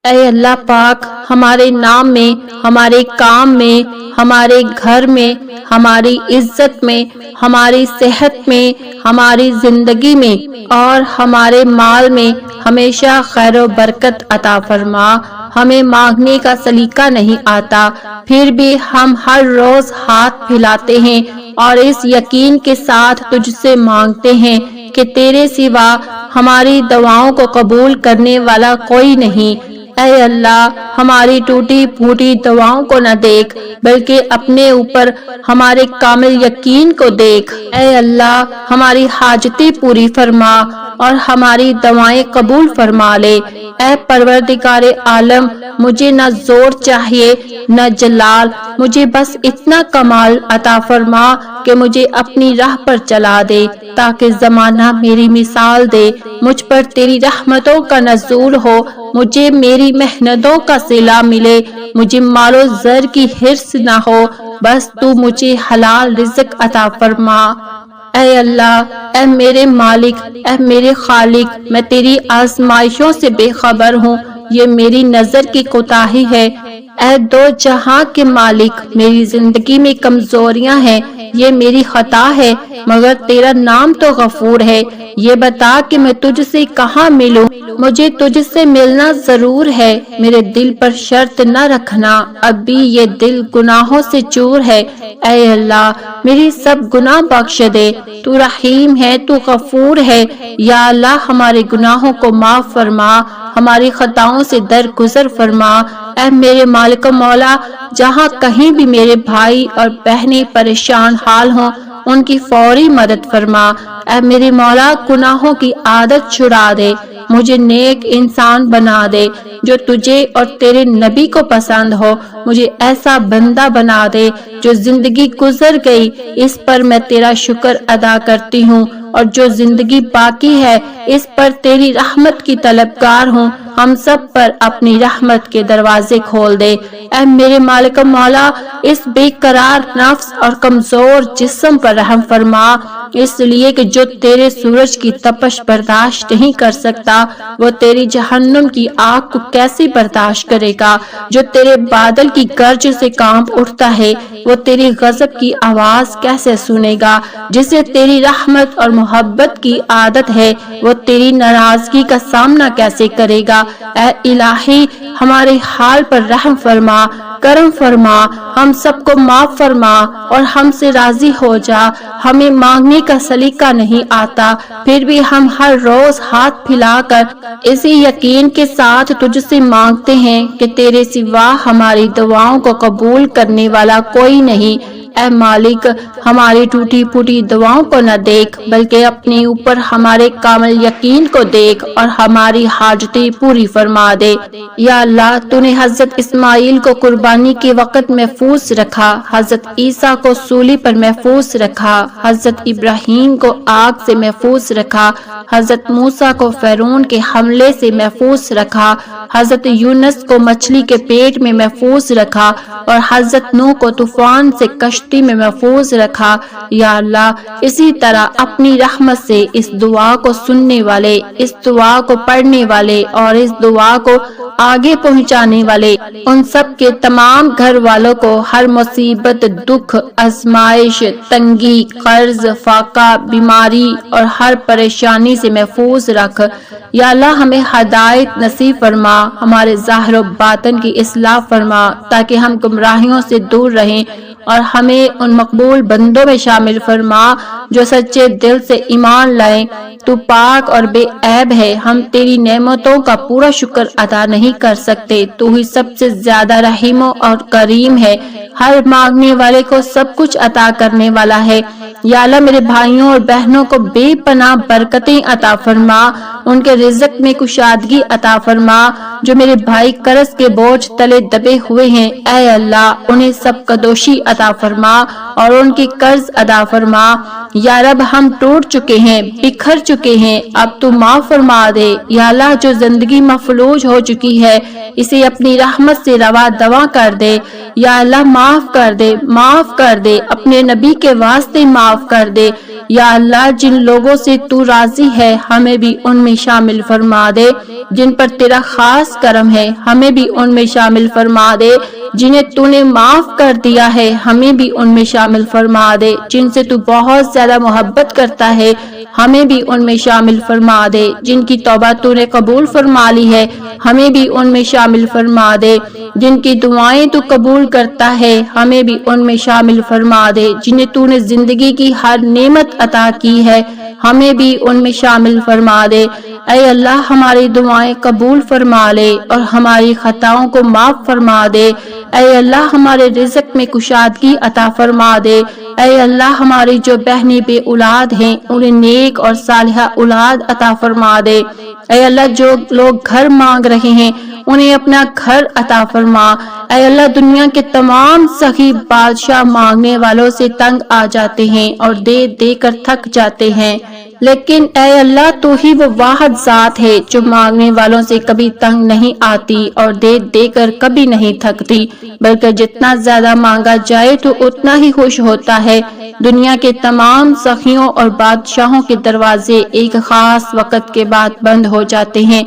اے اللہ پاک، ہمارے نام میں، ہمارے کام میں، ہمارے گھر میں، ہماری عزت میں، ہماری صحت میں، ہماری زندگی میں اور ہمارے مال میں ہمیشہ خیر و برکت عطا فرما۔ ہمیں مانگنے کا سلیقہ نہیں آتا، پھر بھی ہم ہر روز ہاتھ پھیلاتے ہیں اور اس یقین کے ساتھ تجھ سے مانگتے ہیں کہ تیرے سوا ہماری دعاؤں کو قبول کرنے والا کوئی نہیں۔ اے اللہ، ہماری ٹوٹی پھوٹی دعاؤں کو نہ دیکھ، بلکہ اپنے اوپر ہمارے کامل یقین کو دیکھ۔ اے اللہ، ہماری حاجتیں پوری فرما اور ہماری دعائیں قبول فرما لے۔ اے پروردگار عالم، مجھے نہ زور چاہیے نہ جلال، مجھے بس اتنا کمال عطا فرما کہ مجھے اپنی راہ پر چلا دے، تاکہ زمانہ میری مثال دے۔ مجھ پر تیری رحمتوں کا نزول ہو، مجھے میری محنتوں کا صلہ ملے، مجھے مال و زر کی حرص نہ ہو، بس تو مجھے حلال رزق عطا فرما۔ اے اللہ، اے میرے مالک، اے میرے خالق، میں تیری آزمائشوں سے بے خبر ہوں، یہ میری نظر کی کوتاہی ہے۔ اے دو جہاں کے مالک، میری زندگی میں کمزوریاں ہیں، یہ میری خطا ہے، مگر تیرا نام تو غفور ہے۔ یہ بتا کہ میں تجھ سے کہاں ملوں، مجھے تجھ سے ملنا ضرور ہے، میرے دل پر شرط نہ رکھنا، اب بھی یہ دل گناہوں سے چور ہے۔ اے اللہ، میری سب گناہ بخش دے، تو رحیم ہے، تو غفور ہے۔ یا اللہ، ہمارے گناہوں کو معاف فرما، ہماری خطاؤں سے درگزر فرما۔ اے میرے مالک و مولا، جہاں کہیں بھی میرے بھائی اور بہنیں پریشان حال ہوں، ان کی فوری مدد فرما۔ اے میرے مولا، گناہوں کی عادت چھڑا دے، مجھے نیک انسان بنا دے جو تجھے اور تیرے نبی کو پسند ہو، مجھے ایسا بندہ بنا دے جو زندگی گزر گئی اس پر میں تیرا شکر ادا کرتی ہوں، اور جو زندگی باقی ہے اس پر تیری رحمت کی طلبگار ہوں۔ ہم سب پر اپنی رحمت کے دروازے کھول دے۔ اے میرے مالک و مولا، اس بے قرار نفس اور کمزور جسم پر رحم فرما، اس لیے کہ جو تیرے سورج کی تپش برداشت نہیں کر سکتا، وہ تیری جہنم کی آگ کو کیسے برداشت کرے گا؟ جو تیرے بادل کی گرج سے کانپ اٹھتا ہے، وہ تیری غضب کی آواز کیسے سنے گا؟ جسے تیری رحمت اور محبت کی عادت ہے، وہ تیری ناراضگی کا سامنا کیسے کرے گا؟ اے الہی، ہمارے حال پر رحم فرما، کرم فرما، ہم سب کو معاف فرما اور ہم سے راضی ہو جا۔ ہمیں مانگنے کا سلیقہ نہیں آتا، پھر بھی ہم ہر روز ہاتھ پھیلا کر اسی یقین کے ساتھ تجھ سے مانگتے ہیں کہ تیرے سوا ہماری دعاؤں کو قبول کرنے والا کوئی نہیں۔ اے مالک، ہماری ٹوٹی پھوٹی دعاؤں کو نہ دیکھ، بلکہ اپنے اوپر ہمارے کامل یقین کو دیکھ اور ہماری حاجتیں پوری فرما دے۔ یا اللہ، تو نے حضرت اسماعیل کو قربانی کے وقت محفوظ رکھا، حضرت عیسیٰ کو سولی پر محفوظ رکھا، حضرت ابراہیم کو آگ سے محفوظ رکھا، حضرت موسیٰ کو فرعون کے حملے سے محفوظ رکھا، حضرت یونس کو مچھلی کے پیٹ میں محفوظ رکھا اور حضرت نوح کو طوفان سے کشتی میں محفوظ رکھا۔ یا اللہ، اسی طرح اپنی رحمت سے اس دعا کو سننے والے، اس دعا کو پڑھنے والے اور اس دعا کو آگے پہنچانے والے ان سب کے تمام گھر والوں کو ہر مصیبت، دکھ، آزمائش، تنگی، قرض، فاقہ، بیماری اور ہر پریشانی سے محفوظ رکھ۔ یا اللہ، ہمیں ہدایت نصیب فرما، ہمارے ظاہر و باطن کی اصلاح فرما تاکہ ہم گمراہیوں سے دور رہیں، اور ہمیں ان مقبول بندوں میں شامل فرما جو سچے دل سے ایمان لائیں۔ تو پاک اور بے عیب ہے، ہم تیری نعمتوں کا پورا شکر ادا نہیں کر سکتے، تو ہی سب سے زیادہ رحیم اور کریم ہے، ہر مانگنے والے کو سب کچھ عطا کرنے والا ہے۔ یا اللہ، میرے بھائیوں اور بہنوں کو بے پناہ برکتیں عطا فرما، ان کے رزق میں کشادگی عطا فرما۔ جو میرے بھائی قرض کے بوجھ تلے دبے ہوئے ہیں، اے اللہ، انہیں سب قدوشی عطا فرما اور ان کی قرض ادا فرما۔ یا رب ہم ٹوٹ چکے ہیں، بکھر چکے ہیں، اب تو معاف فرما دے۔ یا اللہ جو زندگی مفلوج ہو چکی ہے اسے اپنی رحمت سے روا دوا کر دے۔ یا اللہ معاف کر دے، معاف کر دے، اپنے نبی کے واسطے معاف کر دے۔ یا اللہ جن لوگوں سے تو راضی ہے ہمیں بھی ان میں شامل فرما دے، جن پر تیرا خاص کرم ہے ہمیں بھی ان میں شامل فرما دے، جنہیں تو نے معاف کر دیا ہے ہمیں بھی ان میں شامل فرما دے، جن سے تو بہت زیادہ محبت کرتا ہے ہمیں بھی ان میں شامل فرما دے، جن کی توبہ تو نے قبول فرما لی ہے ہمیں بھی ان میں شامل فرما دے، جن کی دعائیں تو قبول کرتا ہے ہمیں بھی ان میں شامل فرما دے، جنہیں تو نے زندگی کی ہر نعمت عطا کی ہے ہمیں بھی ان میں شامل فرما دے۔ اے اللہ ہماری دعائیں قبول فرما لے اور ہماری خطاؤں کو معاف فرما دے۔ اے اللہ ہمارے رزق میں کشادگی عطا فرما دے۔ اے اللہ ہماری جو بہنیں بے اولاد ہیں انہیں نیک اور صالحہ اولاد عطا فرما دے۔ اے اللہ جو لوگ گھر مانگ رہے ہیں انہیں اپنا گھر عطا فرما۔ اے اللہ دنیا کے تمام سخی بادشاہ مانگنے والوں سے تنگ آ جاتے ہیں اور دے دے کر تھک جاتے ہیں، لیکن اے اللہ تو ہی وہ واحد ذات ہے جو مانگنے والوں سے کبھی تنگ نہیں آتی اور دے دے کر کبھی نہیں تھکتی، بلکہ جتنا زیادہ مانگا جائے تو اتنا ہی خوش ہوتا ہے۔ دنیا کے تمام سخیوں اور بادشاہوں کے دروازے ایک خاص وقت کے بعد بند ہو جاتے ہیں،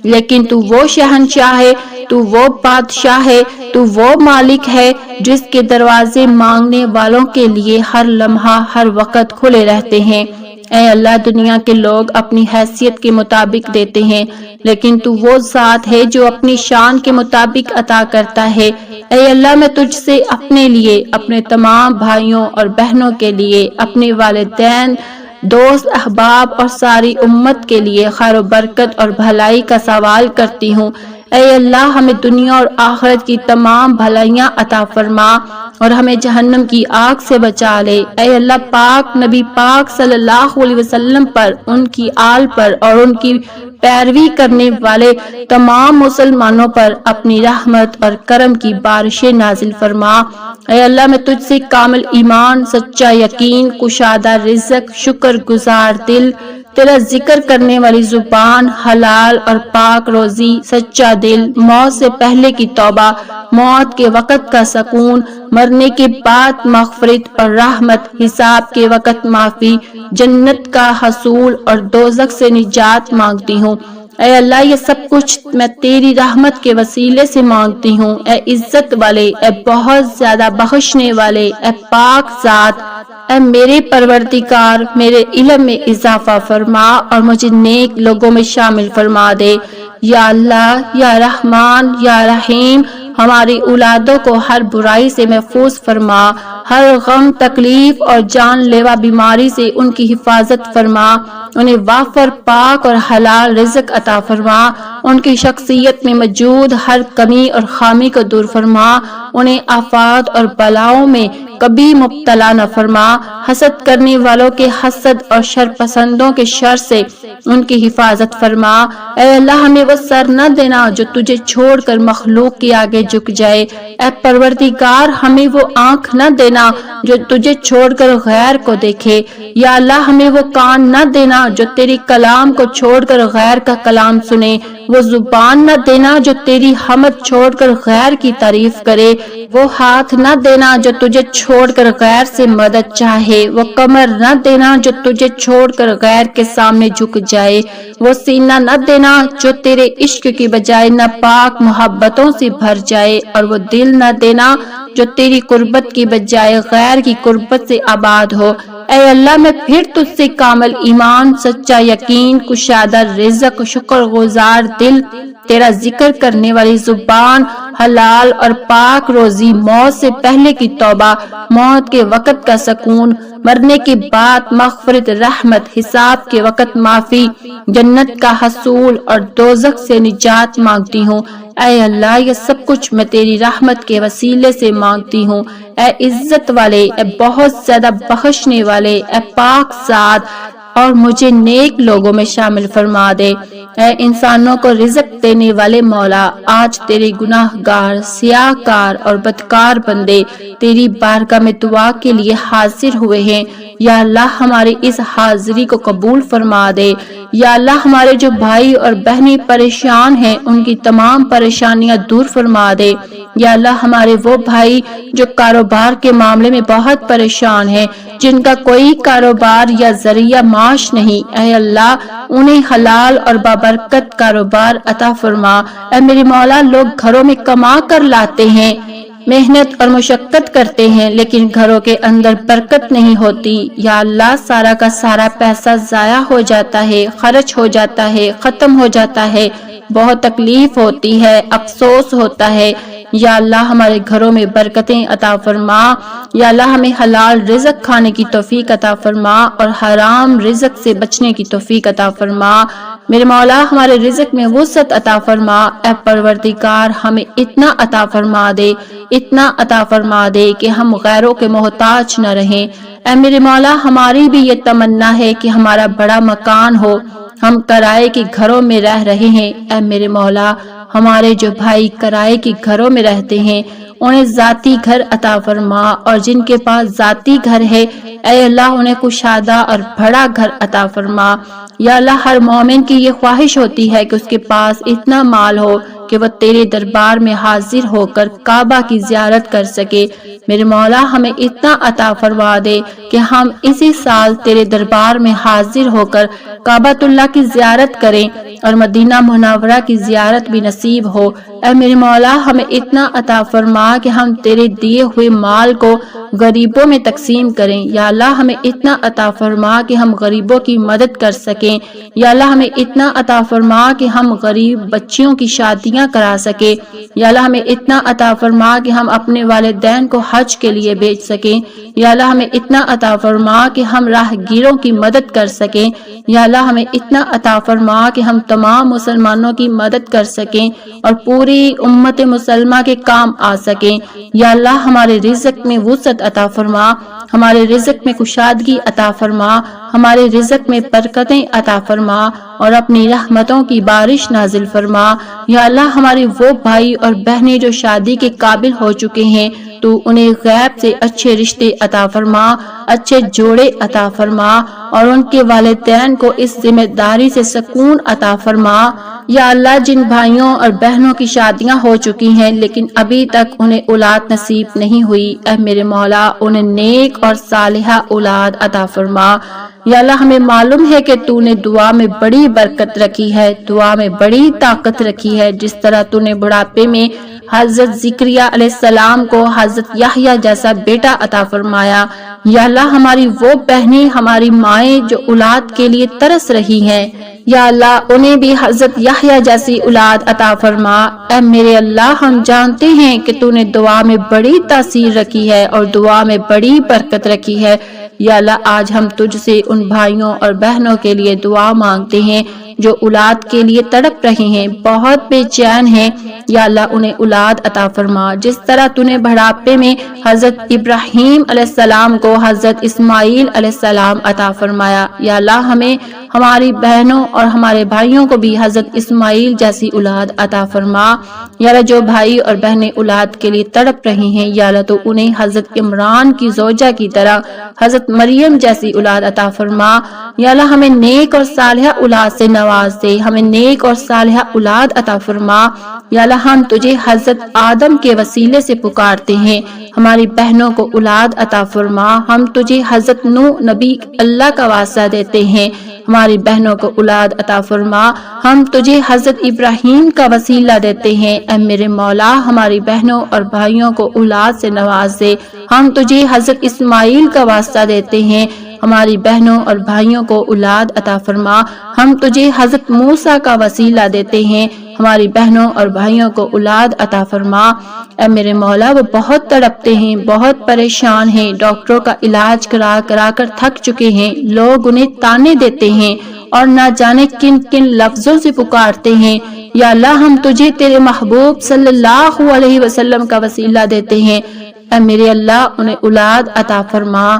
لیکن تو وہ شہنشاہ ہے، تو وہ بادشاہ ہے، تو وہ مالک ہے جس کے دروازے مانگنے والوں کے لیے ہر لمحہ ہر وقت کھلے رہتے ہیں۔ اے اللہ دنیا کے لوگ اپنی حیثیت کے مطابق دیتے ہیں، لیکن تو وہ ذات ہے جو اپنی شان کے مطابق عطا کرتا ہے۔ اے اللہ میں تجھ سے اپنے لیے، اپنے تمام بھائیوں اور بہنوں کے لیے، اپنے والدین، دوست، احباب اور ساری امت کے لیے خیر و برکت اور بھلائی کا سوال کرتی ہوں۔ اے اللہ ہمیں دنیا اور آخرت کی تمام بھلائیاں عطا فرما اور ہمیں جہنم کی آگ سے بچا لے۔ اے اللہ پاک نبی پاک صلی اللہ علیہ وسلم پر، ان کی آل پر اور ان کی پیروی کرنے والے تمام مسلمانوں پر اپنی رحمت اور کرم کی بارشیں نازل فرما۔ اے اللہ میں تجھ سے کامل ایمان، سچا یقین، کشادہ رزق، شکر گزار دل، تیرا ذکر کرنے والی زبان، حلال اور پاک روزی، سچا دل، موت سے پہلے کی توبہ، موت کے وقت کا سکون، مرنے کے بعد مغفرت اور رحمت، حساب کے وقت معافی، جنت کا حصول اور دوزخ سے نجات مانگتی ہوں۔ اے اللہ یہ سب کچھ میں تیری رحمت کے وسیلے سے مانگتی ہوں۔ اے عزت والے، اے بہت زیادہ بخشنے والے، اے پاک ذات، اے میرے پروردگار میرے علم میں اضافہ فرما اور مجھے نیک لوگوں میں شامل فرما دے۔ یا اللہ، یا رحمان، یا رحیم، ہماری اولادوں کو ہر برائی سے محفوظ فرما، ہر غم، تکلیف اور جان لیوا بیماری سے ان کی حفاظت فرما، انہیں وافر، پاک اور حلال رزق عطا فرما، ان کی شخصیت میں موجود ہر کمی اور خامی کو دور فرما، انہیں آفات اور بلاؤں میں کبھی مبتلا نہ فرما، حسد کرنے والوں کے حسد اور شر پسندوں کے شر سے ان کی حفاظت فرما۔ اے اللہ ہمیں وہ سر نہ دینا جو تجھے چھوڑ کر مخلوق کے آگے جھک جائے۔ اے پروردگار ہمیں وہ آنکھ نہ دینا جو تجھے چھوڑ کر غیر کو دیکھے۔ یا اللہ ہمیں وہ کان نہ دینا جو تیری کلام کو چھوڑ کر غیر کا کلام سنے، وہ زبان نہ دینا جو تیری حمد چھوڑ کر غیر کی تعریف کرے، وہ ہاتھ نہ دینا جو تجھے چھوڑ کر غیر سے مدد چاہے، وہ کمر نہ دینا جو تجھے چھوڑ کر غیر کے سامنے جھک جائے، وہ سینہ نہ دینا جو تیرے عشق کی بجائے ناپاک محبتوں سے بھر جائے، اور وہ دل نہ دینا جو تیری قربت کی بجائے غیر کی قربت سے آباد ہو۔ اے اللہ میں پھر تجھ سے کامل ایمان، سچا یقین، کشادہ رزق، شکر گزار دل، تیرا ذکر کرنے والی زبان، حلال اور پاک روزی، موت سے پہلے کی توبہ، موت کے وقت کا سکون، مرنے کے بعد مغفرت، رحمت، حساب کے وقت معافی، جنت کا حصول اور دوزخ سے نجات مانگتی ہوں۔ اے اللہ یہ سب کچھ میں تیری رحمت کے وسیلے سے مانگتی ہوں۔ اے عزت والے، اے بہت زیادہ بخشنے والے، اے پاک ذات، اور مجھے نیک لوگوں میں شامل فرما دے۔ اے انسانوں کو رزق دینے والے مولا، آج تیرے گناہ گار، سیاہ کار اور بدکار بندے تیری بارگاہ میں دعا کے لیے حاضر ہوئے ہیں۔ یا اللہ ہماری اس حاضری کو قبول فرما دے۔ یا اللہ ہمارے جو بھائی اور بہنیں پریشان ہیں ان کی تمام پریشانیاں دور فرما دے۔ یا اللہ ہمارے وہ بھائی جو کاروبار کے معاملے میں بہت پریشان ہیں، جن کا کوئی کاروبار یا ذریعہ معاش نہیں، اے اللہ انہیں حلال اور بابرکت کاروبار عطا فرما۔ اے میرے مولا، لوگ گھروں میں کما کر لاتے ہیں، محنت اور مشقت کرتے ہیں، لیکن گھروں کے اندر برکت نہیں ہوتی۔ یا اللہ سارا کا سارا پیسہ ضائع ہو جاتا ہے، خرچ ہو جاتا ہے، ختم ہو جاتا ہے، بہت تکلیف ہوتی ہے، افسوس ہوتا ہے۔ یا اللہ ہمارے گھروں میں برکتیں عطا فرما۔ یا اللہ ہمیں حلال رزق کھانے کی توفیق عطا فرما اور حرام رزق سے بچنے کی توفیق عطا فرما۔ میرے مولا ہمارے رزق میں وسعت عطا فرما۔ اے پروردگار ہمیں اتنا عطا فرما دے، اتنا عطا فرما دے کہ ہم غیروں کے محتاج نہ رہیں۔ اے میرے مولا ہماری بھی یہ تمنا ہے کہ ہمارا بڑا مکان ہو، ہم کرائے کے گھروں میں رہ رہے ہیں۔ اے میرے مولا ہمارے جو بھائی کرائے کے گھروں میں رہتے ہیں انہیں ذاتی گھر عطا فرما، اور جن کے پاس ذاتی گھر ہے اے اللہ انہیں کشادہ اور بڑا گھر عطا فرما۔ یا اللہ ہر مومن کی یہ خواہش ہوتی ہے کہ اس کے پاس اتنا مال ہو کہ وہ تیرے دربار میں حاضر ہو کر کعبہ کی زیارت کر سکے۔ میرے مولا ہمیں اتنا عطا فرما دے کہ ہم اسی سال تیرے دربار میں حاضر ہو کر کعبۃ اللہ کی زیارت کریں اور مدینہ منورہ کی زیارت بھی نصیب ہو۔ اے میرے مولا ہمیں اتنا عطا فرما کہ ہم تیرے دیے ہوئے مال کو غریبوں میں تقسیم کریں۔ یا اللہ ہمیں اتنا عطا فرما کہ ہم غریبوں کی مدد کر سکیں۔ یا اللہ ہمیں اتنا عطا فرما کہ ہم غریب بچیوں کی شادیاں کرا سکیں۔ یا اللہ ہمیں اتنا عطا فرما کہ ہم اپنے والدین کو حج کے لیے بھیج سکیں۔ یا اللہ ہمیں اتنا عطا فرما کہ ہم راہ گیروں کی مدد کر سکیں۔ یا اللہ ہمیں اتنا عطا فرما کہ ہم تمام مسلمانوں کی مدد کر سکیں اور پوری امت مسلمہ کے کام آ سکیں۔ یا اللہ ہمارے رزق میں وسعت عطا فرما، ہمارے رزق میں کشادگی عطا فرما، ہمارے رزق میں برکتیں عطا فرما اور اپنی رحمتوں کی بارش نازل فرما۔ یا اللہ ہمارے وہ بھائی اور بہنیں جو شادی کے قابل ہو چکے ہیں تو انہیں غیب سے اچھے رشتے عطا فرما، اچھے جوڑے عطا فرما اور ان کے والدین کو اس ذمہ داری سے سکون عطا فرما۔ یا اللہ جن بھائیوں اور بہنوں کی شادیاں ہو چکی ہیں لیکن ابھی تک انہیں اولاد نصیب نہیں ہوئی، اے میرے مولا انہیں نیک اور صالحہ اولاد عطا فرما۔ یا اللہ ہمیں معلوم ہے کہ تو نے دعا میں بڑی برکت رکھی ہے، دعا میں بڑی طاقت رکھی ہے، جس طرح تو نے بڑھاپے میں حضرت زکریا علیہ السلام کو حضرت یحییٰ جیسا بیٹا عطا فرمایا۔ یا اللہ ہماری وہ بہنیں، ہماری مائیں جو اولاد کے لیے ترس رہی ہیں، یا اللہ انہیں بھی حضرت یحییٰ جیسی اولاد عطا فرما۔ اے میرے اللہ ہم جانتے ہیں کہ تو نے دعا میں بڑی تاثیر رکھی ہے اور دعا میں بڑی برکت رکھی ہے۔ یا اللہ آج ہم تجھ سے ان بھائیوں اور بہنوں کے لیے دعا مانگتے ہیں جو اولاد کے لیے تڑپ رہے ہیں، بہت بے چین ہیں۔ یا اللہ انہیں اولاد عطا فرما، جس طرح تو نے بڑھاپے میں حضرت ابراہیم علیہ السلام کو حضرت اسماعیل علیہ السلام عطا فرمایا۔ یا اللہ ہمیں، ہماری بہنوں اور ہمارے بھائیوں کو بھی حضرت اسماعیل جیسی اولاد عطا فرما۔ یا اللہ جو بھائی اور بہنیں اولاد کے لیے تڑپ رہے ہیں، یا اللہ تو انہیں حضرت عمران کی زوجہ کی طرح حضرت مریم جیسی اولاد عطا فرما۔ یا اللہ ہمیں نیک اور صالحہ اولاد سے نواز دے، ہمیں نیک اور صالحہ اولاد عطا فرما۔ یا اللہ ہم تجھے حضرت آدم کے وسیلے سے پکارتے ہیں، ہماری بہنوں کو اولاد عطا فرما۔ ہم تجھے حضرت نوح نبی اللہ کا واسطہ دیتے ہیں، ہماری بہنوں کو اولاد عطا فرما۔ ہم تجھے حضرت ابراہیم کا وسیلہ دیتے ہیں، اے میرے مولا ہماری بہنوں اور بھائیوں کو اولاد سے نواز دے۔ ہم تجھے حضرت اسماعیل کا واسطہ دیتے ہیں، ہماری بہنوں اور بھائیوں کو اولاد عطا فرما۔ ہم تجھے حضرت موسیٰ کا وسیلہ دیتے ہیں، ہماری بہنوں اور بھائیوں کو اولاد عطا فرما۔ اے میرے مولا وہ بہت تڑپتے ہیں، بہت پریشان ہیں، ڈاکٹروں کا علاج کرا کرا کر تھک چکے ہیں، لوگ انہیں تانے دیتے ہیں اور نہ جانے کن کن لفظوں سے پکارتے ہیں۔ یا اللہ ہم تجھے تیرے محبوب صلی اللہ علیہ وسلم کا وسیلہ دیتے ہیں، اے میرے اللہ انہیں اولاد عطا فرما۔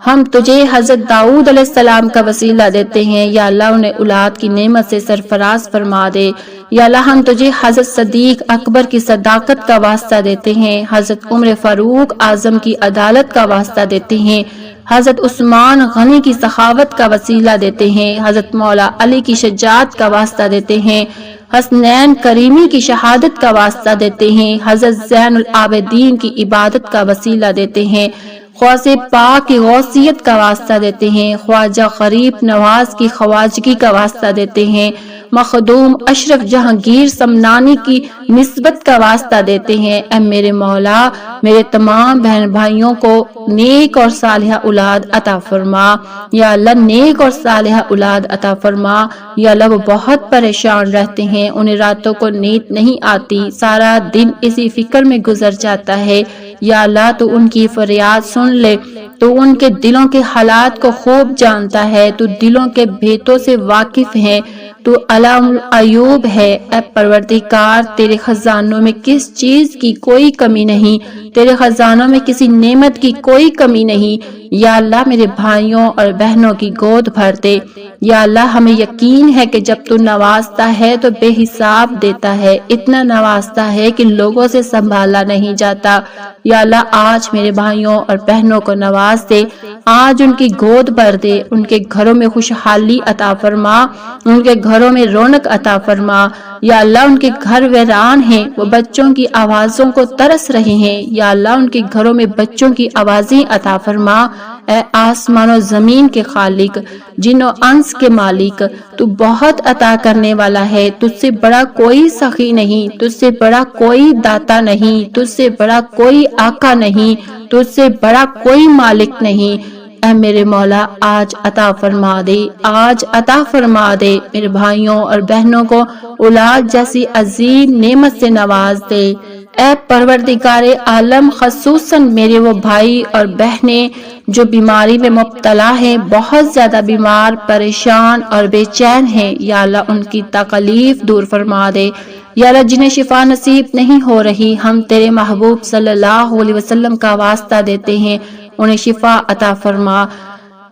ہم تجھے حضرت داؤد علیہ السلام کا وسیلہ دیتے ہیں، یا اللہ انہیں اولاد کی نعمت سے سرفراز فرما دے۔ یا اللہ ہم تجھے حضرت صدیق اکبر کی صداقت کا واسطہ دیتے ہیں، حضرت عمر فاروق اعظم کی عدالت کا واسطہ دیتے ہیں، حضرت عثمان غنی کی سخاوت کا وسیلہ دیتے ہیں، حضرت مولا علی کی شجاعت کا واسطہ دیتے ہیں، حسنین کریمی کی شہادت کا واسطہ دیتے ہیں، حضرت زین العابدین کی عبادت کا وسیلہ دیتے ہیں، خواص پاک کی غوثیت کا واسطہ دیتے ہیں، خواجہ غریب نواز کی خواجگی کا واسطہ دیتے ہیں، مخدوم اشرف جہانگیر سمنانی کی نسبت کا واسطہ دیتے ہیں۔ اے میرے مولا، میرے تمام بہن بھائیوں کو نیک اور صالحہ اولاد عطا فرما، یا اللہ نیک اور صالحہ اولاد عطا فرما۔ یا اللہ وہ بہت پریشان رہتے ہیں، انہیں راتوں کو نیند نہیں آتی، سارا دن اسی فکر میں گزر جاتا ہے۔ یا اللہ تو ان کی فریاد سن لے، تو ان کے دلوں کے حالات کو خوب جانتا ہے، تو دلوں کے بھیتوں سے واقف ہے، تو علام الغیوب ہے۔ اے پروردگار، تیرے خزانوں میں کس چیز کی کوئی کمی نہیں، تیرے خزانوں میں کسی نعمت کی کوئی کمی نہیں۔ یا اللہ میرے بھائیوں اور بہنوں کی گود بھر دے۔ یا اللہ ہمیں یقین ہے کہ جب تو نوازتا ہے تو بے حساب دیتا ہے، اتنا نوازتا ہے کہ لوگوں سے سنبھالا نہیں جاتا۔ یا اللہ آج میرے بھائیوں اور بہنوں کو نواز دے، آج ان کی گود بھر دے، ان کے گھروں میں خوشحالی عطا فرما، ان کے گھروں میں رونق عطا فرما۔ یا اللہ ان کے گھر ویران ہیں، وہ بچوں کی آوازوں کو ترس رہے ہیں، یا اللہ ان کے گھروں میں بچوں کی آوازیں عطا فرما۔ اے آسمان و زمین کے خالق، جن و انس کے مالک، تو بہت عطا کرنے والا ہے، تجھ سے بڑا کوئی سخی نہیں، تجھ سے بڑا کوئی داتا نہیں، تجھ سے بڑا کوئی آقا نہیں، تجھ سے بڑا کوئی مالک نہیں۔ اے میرے مولا آج عطا فرما دے، آج عطا فرما دے، میرے بھائیوں اور بہنوں کو اولاد جیسی عظیم نعمت سے نواز دے۔ اے پروردگار عالم، خصوصاً میرے وہ بھائی اور بہنیں جو بیماری میں مبتلا ہیں، بہت زیادہ بیمار، پریشان اور بے چین ہیں، یا اللہ ان کی تکلیف دور فرما دے۔ یا اللہ جنہیں شفا نصیب نہیں ہو رہی، ہم تیرے محبوب صلی اللہ علیہ وسلم کا واسطہ دیتے ہیں، انہیں شفا عطا فرما۔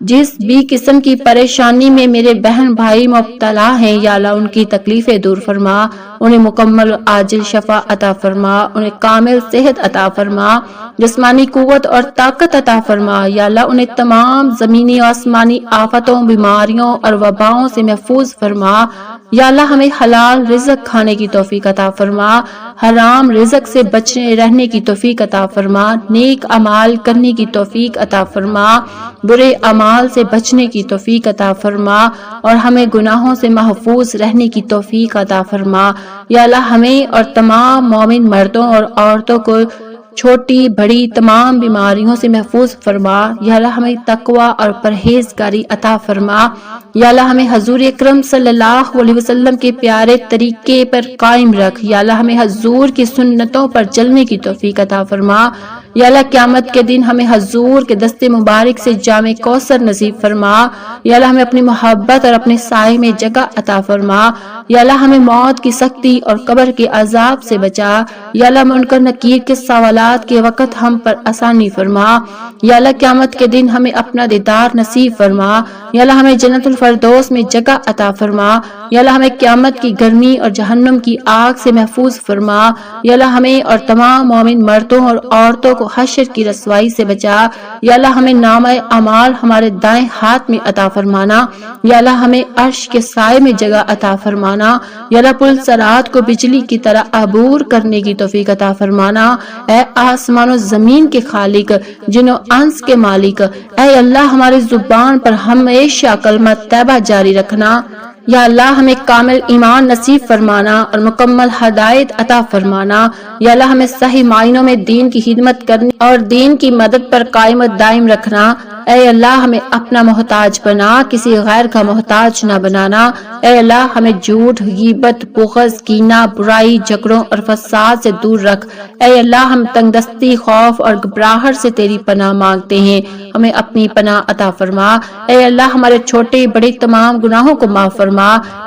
جس بھی قسم کی پریشانی میں میرے بہن بھائی مبتلا ہیں، یا اللہ ان کی تکلیفیں دور فرما، انہیں مکمل عاجل شفا عطا فرما، انہیں کامل صحت عطا فرما، جسمانی قوت اور طاقت عطا فرما۔ یا اللہ انہیں تمام زمینی و آسمانی آفتوں، بیماریوں اور وباؤں سے محفوظ فرما۔ یا اللہ ہمیں حلال رزق کھانے کی توفیق عطا فرما، حرام رزق سے بچنے رہنے کی توفیق عطا فرما، نیک اعمال کرنے کی توفیق عطا فرما، برے اعمال سے بچنے کی توفیق عطا فرما، اور ہمیں گناہوں سے محفوظ رہنے کی توفیق عطا فرما۔ یا اللہ ہمیں اور تمام مومن مردوں اور عورتوں کو چھوٹی بڑی تمام بیماریوں سے محفوظ فرما۔ یا اللہ ہمیں تقوی اور پرہیزگاری عطا فرما۔ یا اللہ ہمیں حضور اکرم صلی اللہ علیہ وسلم کے پیارے طریقے پر قائم رکھ۔ یا اللہ ہمیں حضور کی سنتوں پر چلنے کی توفیق عطا فرما۔ یا اللہ قیامت کے دن ہمیں حضور کے دست مبارک سے جام کوثر نصیب فرما۔ یا اللہ ہمیں اپنی محبت اور اپنے سائے میں جگہ عطا فرما۔ یا اللہ ہمیں موت کی سختی اور قبر کے عذاب سے بچا۔ یا اللہ منکر نکیر کے سوالات کے وقت ہم پر آسانی فرما۔ یا اللہ قیامت کے دن ہمیں اپنا دیدار نصیب فرما۔ یا اللہ ہمیں جنت الفردوس میں جگہ عطا فرما۔ یا اللہ ہمیں قیامت کی گرمی اور جہنم کی آگ سے محفوظ فرما۔ یا اللہ ہمیں اور تمام مومن مردوں اور عورتوں کو حشر کی رسوائی سے بچا۔ یا اللہ ہمیں نامہ اعمال ہمارے دائیں ہاتھ میں عطا فرمانا۔ یا اللہ ہمیں عرش کے سائے میں جگہ عطا فرمانا۔ یا اللہ پل صراط کو بجلی کی طرح عبور کرنے کی توفیق عطا فرمانا۔ اے آسمان و زمین کے خالق، جن و انس کے مالک، اے اللہ ہماری زبان پر ہمیشہ کلمہ طیبہ جاری رکھنا۔ یا اللہ ہمیں کامل ایمان نصیب فرمانا اور مکمل ہدایت عطا فرمانا۔ یا اللہ ہمیں صحیح معنوں میں دین کی خدمت کرنے اور دین کی مدد پر قائم و دائم رکھنا۔ اے اللہ ہمیں اپنا محتاج بنا، کسی غیر کا محتاج نہ بنانا۔ اے اللہ ہمیں جھوٹ، غیبت، بغض، کینہ، برائی، جھگڑوں اور فساد سے دور رکھ۔ اے اللہ ہم تنگ دستی، خوف اور گھبراہٹ سے تیری پناہ مانگتے ہیں، ہمیں اپنی پناہ عطا فرما۔ اے اللہ ہمارے چھوٹے بڑے تمام گناہوں کو معاف فرما۔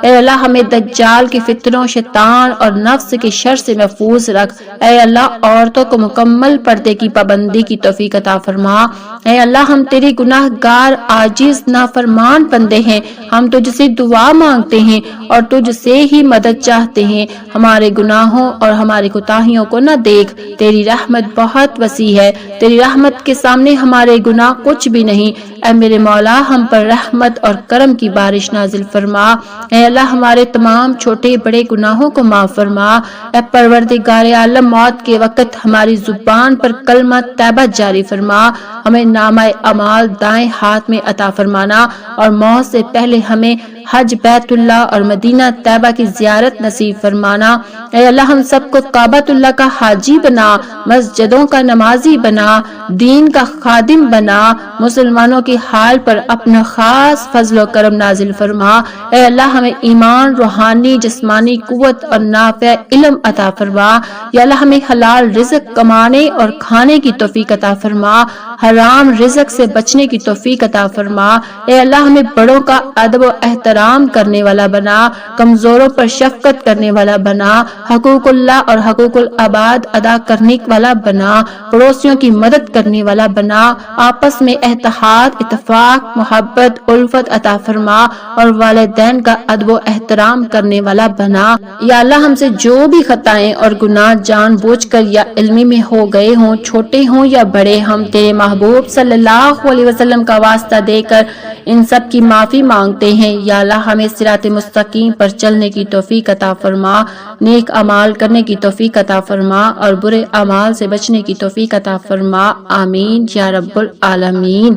اے اللہ ہمیں دجال کے فتنوں، شیطان اور نفس کے شر سے محفوظ رکھ۔ اے اللہ عورتوں کو مکمل پردے کی پابندی کی توفیق عطا فرما۔ اے اللہ ہم تیری تیرے گناہگار عاجز نافرمان بندے ہیں، ہم تجھ سے دعا مانگتے ہیں اور تجھ سے ہی مدد چاہتے ہیں، ہمارے گناہوں اور ہماری کوتاہیوں کو نہ دیکھ، تیری رحمت بہت وسیع ہے، تیری رحمت کے سامنے ہمارے گناہ کچھ بھی نہیں۔ اے میرے مولا، ہم پر رحمت اور کرم کی بارش نازل فرما۔ اے اللہ، ہمارے تمام چھوٹے بڑے گناہوں کو معاف فرما۔ اے پروردگار عالم، موت کے وقت ہماری زبان پر کلمہ طیبہ جاری فرما، ہمیں نامہ اعمال دائیں ہاتھ میں عطا فرمانا اور موت سے پہلے ہمیں حج بیت اللہ اور مدینہ طیبہ کی زیارت نصیب فرمانا۔ اے اللہ، ہم سب کو کعبۃ اللہ کا حاجی بنا، مسجدوں کا نمازی بنا، دین کا خادم بنا، مسلمانوں کی حال پر اپنا خاص فضل و کرم نازل فرما۔ اے اللہ، ہمیں ایمان، روحانی جسمانی قوت اور نافع علم عطا فرما۔ یا اللہ، ہمیں حلال رزق کمانے اور کھانے کی توفیق عطا فرما، حرام رزق سے بچنے کی توفیق عطا فرما۔ اے اللہ، ہمیں بڑوں کا ادب و احترام کرنے والا بنا، کمزوروں پر شفقت کرنے والا بنا، حقوق اللہ اور حقوق العباد ادا کرنے والا بنا، پڑوسیوں کی مدد کرنے والا بنا، آپس میں اتحاد، اتفاق، محبت، الفت عطا فرما اور والدین کا ادب و احترام کرنے والا بنا۔ یا اللہ، ہم سے جو بھی خطائیں اور گناہ جان بوجھ کر یا علمی میں ہو گئے ہوں، چھوٹے ہوں یا بڑے، ہم تیرے محبوب صلی اللہ علیہ وسلم کا واسطہ دے کر ان سب کی معافی مانگتے ہیں۔ یا اللہ، ہمیں صراط مستقیم پر چلنے کی توفیق عطا فرما، نیک اعمال کرنے کی توفیق عطا فرما اور برے اعمال سے بچنے کی توفیق عطا فرما۔ آمین یا رب العالمین۔